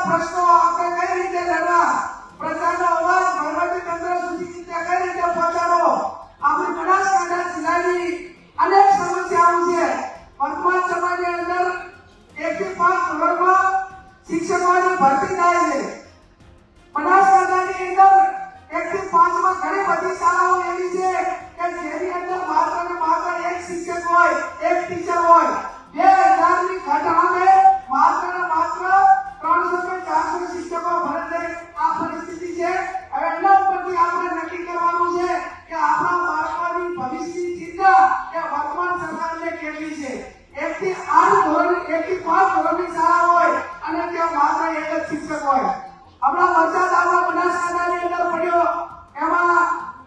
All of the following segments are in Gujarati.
પ્રશ્નો આપણે કઈ રીતે લડવા, પ્રજાનો અવાજ વહીવટી તંત્ર સુધી કઈ રીતે પહોંચાડવો, આપણી બનાસકાંઠા જિલ્લાની અનેક સમસ્યાઓ છે. વર્તમાન સમયની અંદર 1 થી 5 ધોરણમાં શિક્ષકોની ભરતી થાય છે. બનાસકાંઠાની અંદર 1 થી 5 માં ઘણી બધી શાળાઓ એવી છે કે જેની અંદર માત્ર ને માત્ર એક શિક્ષક હોય, એક ટીચર હોય. 2000 ની ઘટ સામે માત્ર ને માત્ર 300 કે 400 શિક્ષકો ભરતે આ પરિસ્થિતિ છે. હવે એના ઉપરથી આપણે નક્કી કરવાનું છે કે આપણા બાળકોની ભવિષ્યની ચિંતા એ વર્તમાન સરકારને કેટલી છે. 1 થી 8 ધોરણ, 1 થી 5 ધોરણની શાળા હોય અને ત્યાં માત્ર એક જ શિક્ષક હોય. હમણાં વરસાદ આપણા બનાસકાંઠાની અંદર પડ્યો, એમાં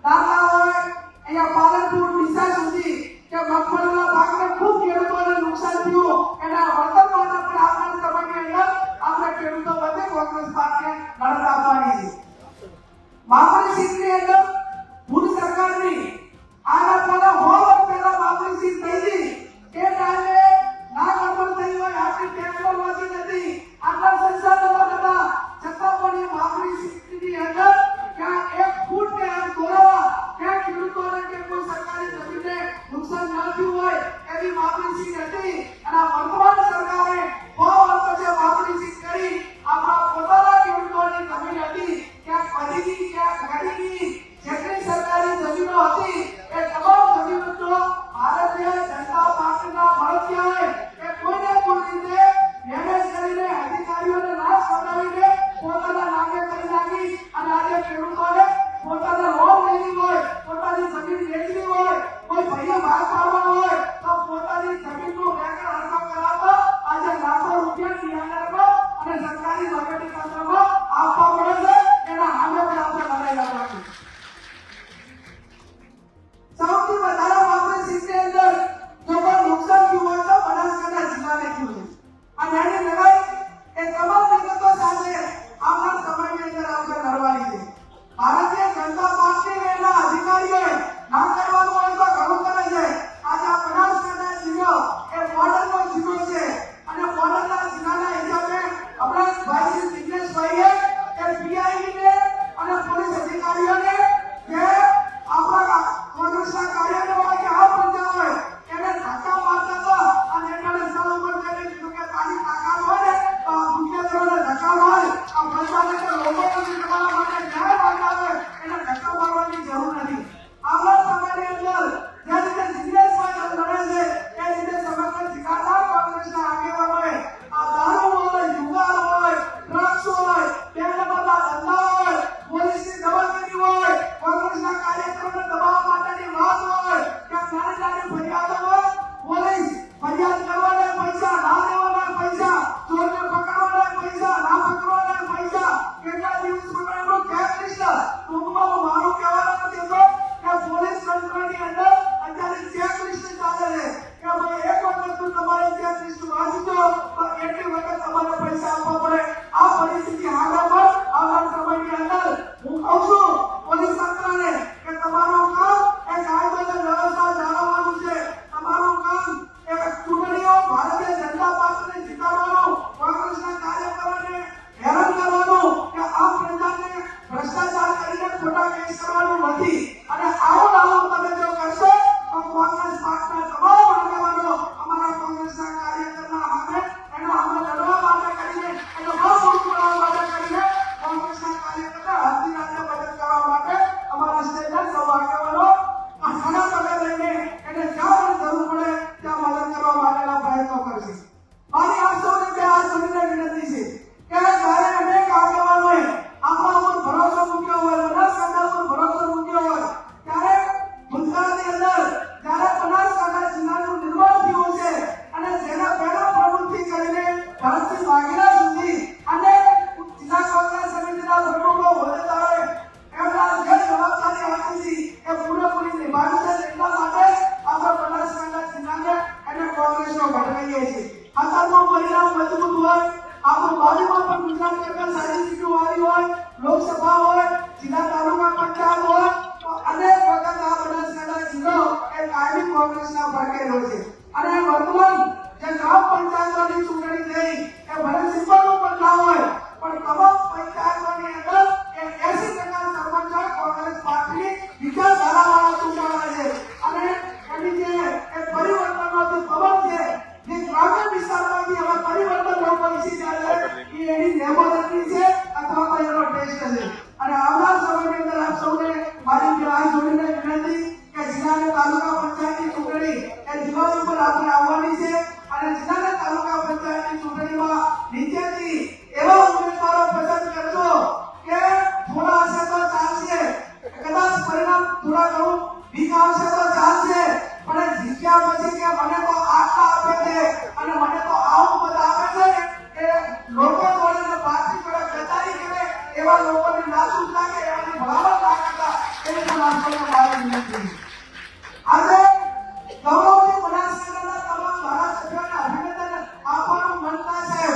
દાખલા હોય અહીંયા પાલનપુર ડીસા સુધી કે મગફળીના પાકને ખૂબ ખેડૂતોને નુકસાન થયું. એના વળતર માટે પણ આવનાર સમયની અંદર આપણે ખેડૂતો વચ્ચે કોંગ્રેસ પાર્ટીને લડત આપવાની છે. મામૂલી સીટની અંદર ભૂત સરકારની આના પહેલા હોલ પહેલા મામૂલી સીટ થઈ હતી. એ ટાઈમે ના ગડબડ થઈ હોય, આપણી ટેકનોલોજી નથી, આટલા સંસાધનો હતા, છતાં પણ એ મામૂલી સીટની અંદર ક્યાં 1 ફૂટ કે એમ દોરવા, ક્યાં ખેડૂતોને કે કોઈ સરકારી જમીનને નુકસાન ન થયું હોય એવી મામૂલી સીટ હતી. અને વર્તમાન સરકારે 6 વર્ષ પછી મામૂલી સીટ કરી આપણા પોતાના ખેડૂતોની જમીન હતી ક્યાં ખરીદી, ક્યાં ખરીદી, જેટલી સરકારી જમીનો હતી એ તમામ જમીનો ભારતીય જનતા પાર્ટીના મળતિયાએ એ કોઈને કોઈ રીતે મેનેજ કરીને અધિકારીઓને નાશ બનાવીને પોતાના નામે કરી નાખી. અને આજે ખેડૂતોને પોતાને લોન લેવી હોય, પોતાની જમીન વેચવી હોય, કોઈ ભાઈએ ભાગ પાડવાનો હોય તો પોતાની જમીનનું રેકર્ડ હરખો કરાવવા આજે લાખો રૂપિયા નિયામકો અને સરકારી વહીવટી તંત્રમાં આપવા પડે છે. એના સામે પણ આપણે લડાઈ લડવાની. સૌથી વધારે મામૂલી સીટની અંદર જો કોઈ નુકસાન થયું હોય તો બનાસકાંઠા જિલ્લાને થયું છે. અને એની લડાઈ એ તમામ વિગતો સાથે આવનાર સમયની અંદર આપણે લડવાની છે. ભારતીય જનતા પાર્ટી એના અધિકારીઓએ ના કરવાનું હોય તો ઘણું કરે છે. આજે આ બનાસકાંઠા જિલ્લો એ બોર્ડરનો જિલ્લો છે અને બોર્ડરના જિલ્લાના હિસાબે હમણાં ભાઈ શ્રી જિગ્નેશભાઈએ એ પીઆઈને અને પોલીસ અધિકારીઓને જે આપણા કોંગ્રેસના કાર્યકરો હોય કે આ પ્રજા હોય એને ધક્કા મારતા હતા અને એમને સ્થળ ઉપર જઈને કીધું કે તારી તાકાત હોય ને તો આ ગુંડેરોને ધક્કા માર, આ પ્રજાને કે લોકોને તમારા માટે ન્યાય માંગાવે એને ધક્કા મારવાની જરૂર નથી. આવનાર સમયની અંદર જે રીતે જિગ્નેશભાઈ લડે છે એ રીતે સમગ્ર જિલ્લાના કોંગ્રેસના આગેવાનોએ આ દારૂ હોય, જુગાર હોય, ડ્રગ્સ હોય, બે નંબરના ધંધા હોય, પોલીસની દબંગગીરી હોય, કોંગ્રેસના કાર્યકરોને દબાવવા માટેની વાત હોય કે નાની નાની ફરિયાદો હોય, પોલીસ ફરિયાદ કરવાના પૈસા, ના દેવાના પૈસા, ચોરને પકડવાના પૈસા, ના પકડવાના પૈસા, કેટલા દિવસ પકડવાનું ચેકલિસ્ટ. ટૂંકમાં મારું કહેવાનું નથી તો કે પોલીસ તંત્રની અંદર અત્યારે ચેકલિસ્ટ ચાલે છે કે ભાઈ એક વખત તું તમારે ચેકલિસ્ટ વાંચજો તો એટલી વખત તમારે પૈસા આપવા પડે. આ પરિસ્થિતિ આગળ પર આવનાર સમયની અંદર હું કહું છું પોલીસ તંત્રને કે તમારું કામ એ કાયદો અને વ્યવસ્થા જાળવવાનું છે. તમારું કામ એ ચૂંટણીઓ ભારતીય જનતા પાર્ટીને જીતાડવાનું, કોંગ્રેસના કાર્યકરોને હેરાન કરવાનું કે આ પ્રજાને ભ્રષ્ટાચાર કરીને ખોટા કેસ કરવાનું નથી. અને આવું તમે જો કરશો તો કોંગ્રેસ પાર્ટીના તમામ આગેવાનો અમારા કોંગ્રેસના કાર્યકરના સામે એનો અમે લડવા માટે કરીને એનો બળ ઉઠાવવા માટે કરીને કોંગ્રેસના કાર્યકરના હાથની રાતે મદદ કરવા માટે અમારા સ્ટેટના સૌ આગેવાનો ઘણા પગલા લઈને એને જ્યાં પણ જરૂર પડે ત્યાં મદદ કરવા માટેના પ્રયત્નો કરશે. મારી આપ સૌને બે હાથ જોડીને વિનંતી છે કે જ્યારે અનેક આગેવાનોએ આપણા ઉપર ભરોસો મૂક્યો હોય, બનાસકાંઠા ઉપર ભરોસો મૂક્યો હોય, ત્યારે ભૂતકાળની અંદર જ્યારે બનાસકાંઠા જિલ્લાનું નિર્માણ થયું છે અને જેના પહેલા પ્રવૃત્તિ કરીને ભરતસિંહ વાઘેલા સુધી અને જિલ્લા કોંગ્રેસ સમિતિના પ્રમુખો હોદ્દેદારોએ એમના જે જવાબદારી આપી હતી એ પૂરેપૂરી નિભાવી છે. એટલા માટે આપણે બનાસકાંઠા જિલ્લાને અને કોંગ્રેસનો ઘટાડીએ છીએ. ખાતરનું પરિણામ મજબૂત હોય, આપણું બાજુમાં પણ ગુજરાત સરકાર સારી સીટો વાળી હોય, લોકસભા હોય, જિલ્લા તાલુકા પંચાયત હોય તો અનેક વખત આ બનાસકાંઠા જિલ્લો એ કાયમી કોંગ્રેસના ભડકેલો છે. અને વર્તમાન જે ગ્રામ પંચાયતોની ચૂંટણી થઈ એ ભલે સિમ્બલ ઉપર ના હોય પણ જરૂરી છે અથવા તો એનો ટેસ્ટ છે. અને આવનાર સમયની અંદર આપ સૌને મારી જે આ જોડીને વિનંતી કે જિલ્લાની તાલુકા પંચાયતની ચૂંટણી એ દિવાળી ઉપર આપણે આવવાની છે અને જિલ્લાના તાલુકા પંચાયતની ચૂંટણીમાં નીચેથી એવા ઉમેદવારો પસંદ કરજો કે થોડા હશે તો ચાલશે, કદાચ પરિણામ થોડા ઘણું વીક આવશે તો ચાલશે, પણ જીત્યા પછી કે મને તો આટલા આપે છે અને મને તો આવું મત આપે છે ને એ લોકો જોડે પાર્ટી જોડે ગદ્દારી કરે એવા લોકોને નાસુક લાગે એવાની ભલામણ ના કરતા એની પણ આપણને મારી વિનંતી. આજે ગૌરવથી બનાસકાંઠાના તમામ ધારાસભ્યોને અભિનંદન આપવાનું મન થાય છે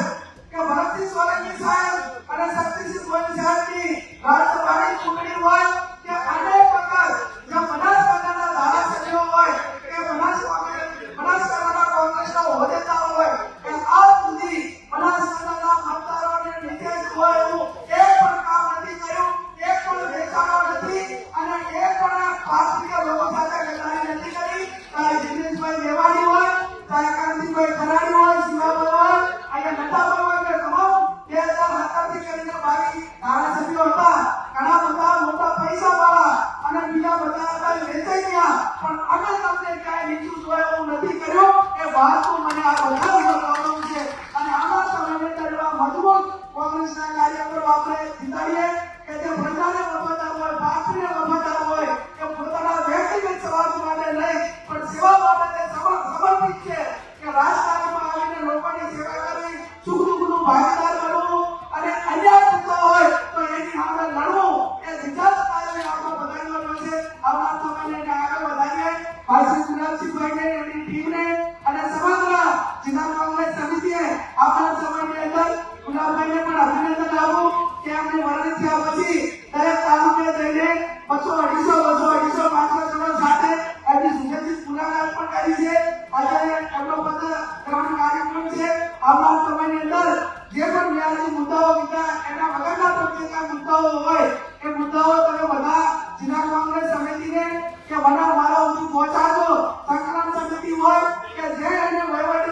કે ભરતસિંહ સોલંકી સાહેબ અને શક્તિસિંહ ગોહિલ સાહેબની રાજ્યસભાની ચૂંટણી હોય કે અનેક વખત જે બનાસકાંઠાના ધારાસભ્યો હોય કે બનાસકાંઠાના કોંગ્રેસના હોદ્દેદારો હોય કે આજ સુધી બનાસકાંઠાના મતદારોને નીચે હોય એવું એક પણ કામ નથી કર્યું, એક પણ વેચાણો નથી અને એક પણ પાર્ટીના લોકો સાથે ગદ્દારી નથી કરી. ચાહે જિગ્નેશભાઈ મેવાણી હોય, ચાહે કાંતિભાઈ ખરાડી હોય, શિવાભાઈ હોય, અને નટાભાઈ હોય કે તમામ 2017 થી કરીને બાકી ધારાસભ્યો હતા. ઘણા બધા મોટા પૈસાવાળા અને બીજા બધા હતા વેચાઈ ગયા, પણ અમે તમને ક્યાંય નીચું જોયા એવું નથી કર્યું. એ વાતનું મને આ બધા બતાવવાનું છે અને આમાં સમયની અંદર એવા મજબૂત કોંગ્રેસના કાર્યકરો આપણે જીતાડીએ કે જે પ્રજાને વફાદાર હોય, પાર્ટીને વફાદાર હોય, કે પોતાના વ્યક્તિગત સ્વાર્થ માટે નહીં પણ સેવા બાબતે સમર્પિત છે કે રાજકારણમાં આવીને લોકોની સેવા કરવી, સુખ દુઃખનું ભાગીદાર બનવું અને અન્યાય થતો હોય તો એની સામે લડવું એ વિચાર કાર્ય આપણો બધાનો છે. આવનાર સમયને આગળ વધારીએ. ભાઈ શ્રી ગુલાબસિંહભાઈને, એમની ટીમને અને સમગ્ર જિલ્લા કોંગ્રેસ સમિતિએ આવનાર સમયની અંદર ગુલાબભાઈને પણ અભિનંદન આપું કે એમની વરણી થયા પછી દરેક તાલુકે જઈને 200-250 500 સાથે એમની સુગંધિત મુલાકાત પણ કરી છે. આજે એમનો પત્ર ગ્રહણ કાર્યક્રમ છે. આવનાર સમયની અંદર જે પણ વ્યાજની મુદ્દાઓ બીજા એના વગરના પ્રત્યેક મુદ્દાઓ હોય એ મુદ્દાઓ તમે બધા જિલ્લા કોંગ્રેસ સમિતિને કે મને મારા સુધી પહોંચાડો. સંકલન સમિતિ હોય કે જે એને વહીવટ